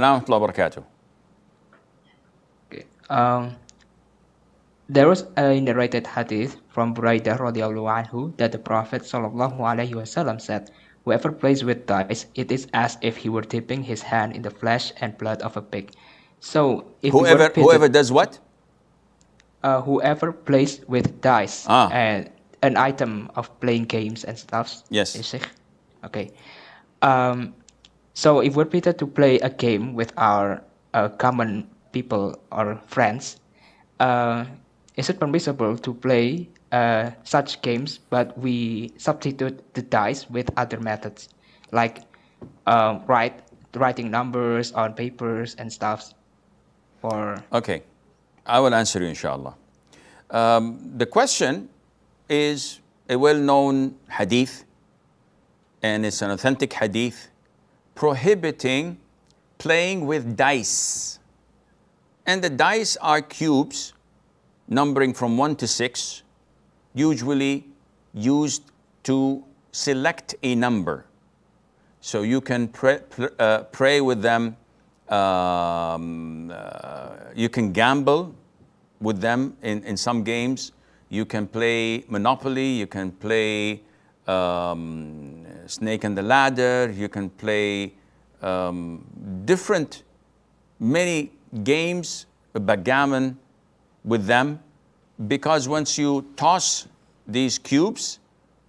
Warahmatullahi wabarakatuh. Okay. There was a narrated hadith from Buraidah radiallahu anhu that the Prophet sallallahu alaihi wasallam said, "Whoever plays with dice, it is as if he were dipping his hand in the flesh and blood of a pig." So, if we were Whoever pitted, does what? whoever plays with dice Ah, and an item of playing games and stuff, yes. Sheikh. Okay. Um, so if we're pitted to play a game with our common people or friends, uh, is it permissible to play such games, but we substitute the dice with other methods, like writing numbers on papers and stuff, or Okay, I will answer you, inshallah. The question is a well-known hadith, and it's an authentic hadith prohibiting playing with dice. And the dice are cubes numbering from 1 to 6, usually used to select a number. So you can pray with them, you can gamble with them in some games. You can play Monopoly, you can play Snake and the Ladder, you can play different, many games, backgammon with them, because once you toss these cubes,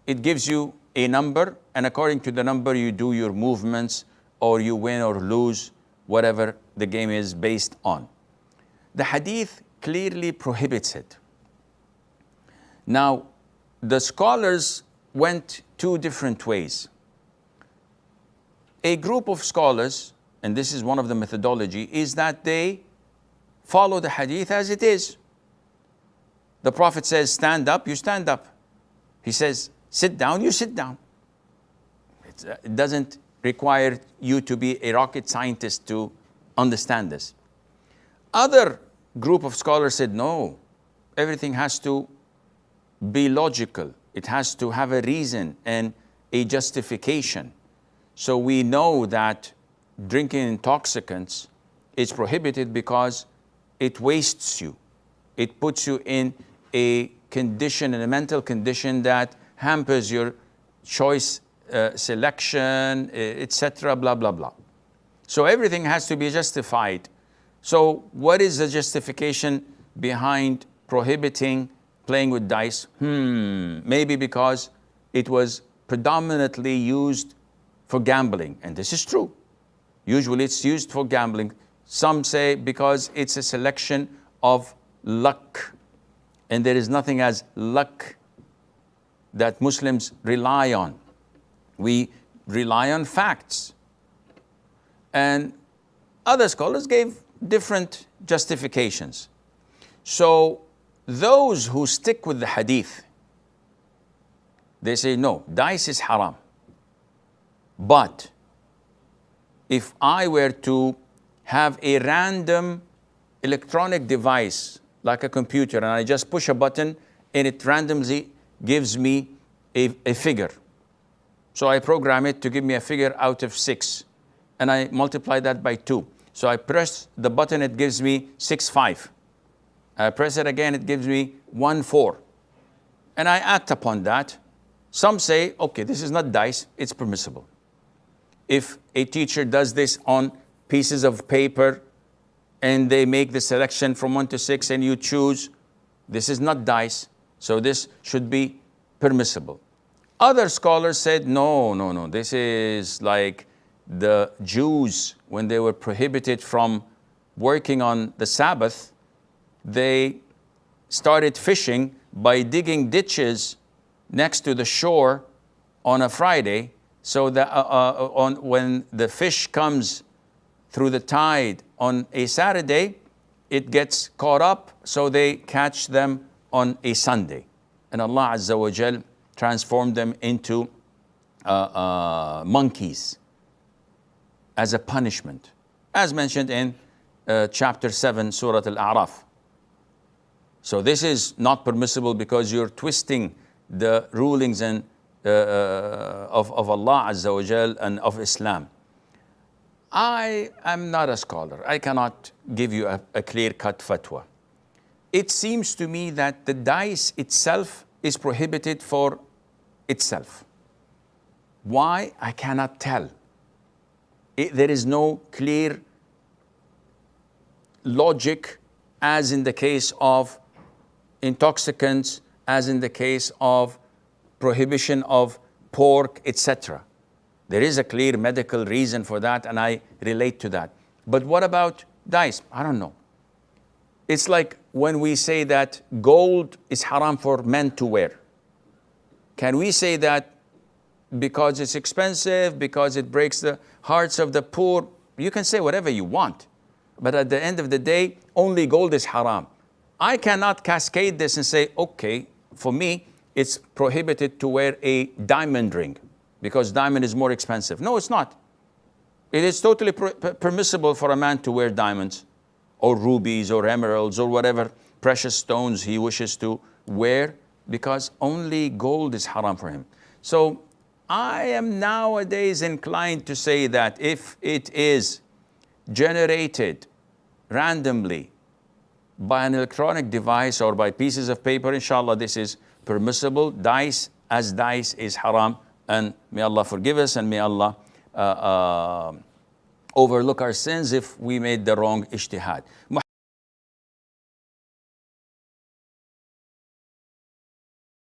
it gives you a number, and according to the number you do your movements, or you win or lose, whatever the game is based on. The hadith clearly prohibits it. Now, the scholars went two different ways. A group of scholars, and this is one of the methodology, is that they follow the hadith as it is. The Prophet says, stand up, you stand up. He says, sit down, you sit down. It doesn't require you to be a rocket scientist to understand this. Other group of scholars said, no, everything has to be logical. It has to have a reason and a justification. So we know that drinking intoxicants is prohibited because it wastes you. It puts you in a condition, in a mental condition that hampers your choice selection, etc., blah, blah, blah. So everything has to be justified. So what is the justification behind prohibiting playing with dice? Maybe because it was predominantly used for gambling, and this is true. Usually it's used for gambling. Some say because it's a selection of luck, and there is nothing as luck that Muslims rely on. We rely on facts. And other scholars gave different justifications. So those who stick with the hadith, they say, no, dice is haram. But if I were to have a random electronic device like a computer, and I just push a button and it randomly gives me a figure. So I program it to give me a figure out of 6, and I multiply that by 2. So I press the button, it gives me 6, 5. I press it again, it gives me 1, 4. And I act upon that. Some say, okay, this is not dice, it's permissible. If a teacher does this on pieces of paper and they make the selection from 1 to 6 and you choose, this is not dice, so this should be permissible. Other scholars said, no, this is like the Jews when they were prohibited from working on the Sabbath. They started fishing by digging ditches next to the shore on a Friday, so that when the fish comes through the tide on a Saturday, it gets caught up, so they catch them on a Sunday. And Allah Azza wa Jal transformed them into monkeys as a punishment, as mentioned in chapter 7, Surah Al-A'raf. So this is not permissible because you're twisting the rulings and of Allah Azza wa Jal and of Islam. I am not a scholar. I cannot give you a clear-cut fatwa. It seems to me that the dice itself is prohibited for itself. Why? I cannot tell. There is no clear logic, as in the case of intoxicants, as in the case of prohibition of pork, etc. There is a clear medical reason for that, and I relate to that. But what about dice? I don't know. It's like when we say that gold is haram for men to wear. Can we say that because it's expensive, because it breaks the hearts of the poor? You can say whatever you want. But at the end of the day, only gold is haram. I cannot cascade this and say, okay, for me, it's prohibited to wear a diamond ring because diamond is more expensive. No, it's not. It is totally permissible for a man to wear diamonds or rubies or emeralds or whatever precious stones he wishes to wear, because only gold is haram for him. So I am nowadays inclined to say that if it is generated randomly by an electronic device or by pieces of paper, inshallah, this is permissible. Dice as dice is haram, and may Allah forgive us, and may Allah overlook our sins if we made the wrong ijtihad.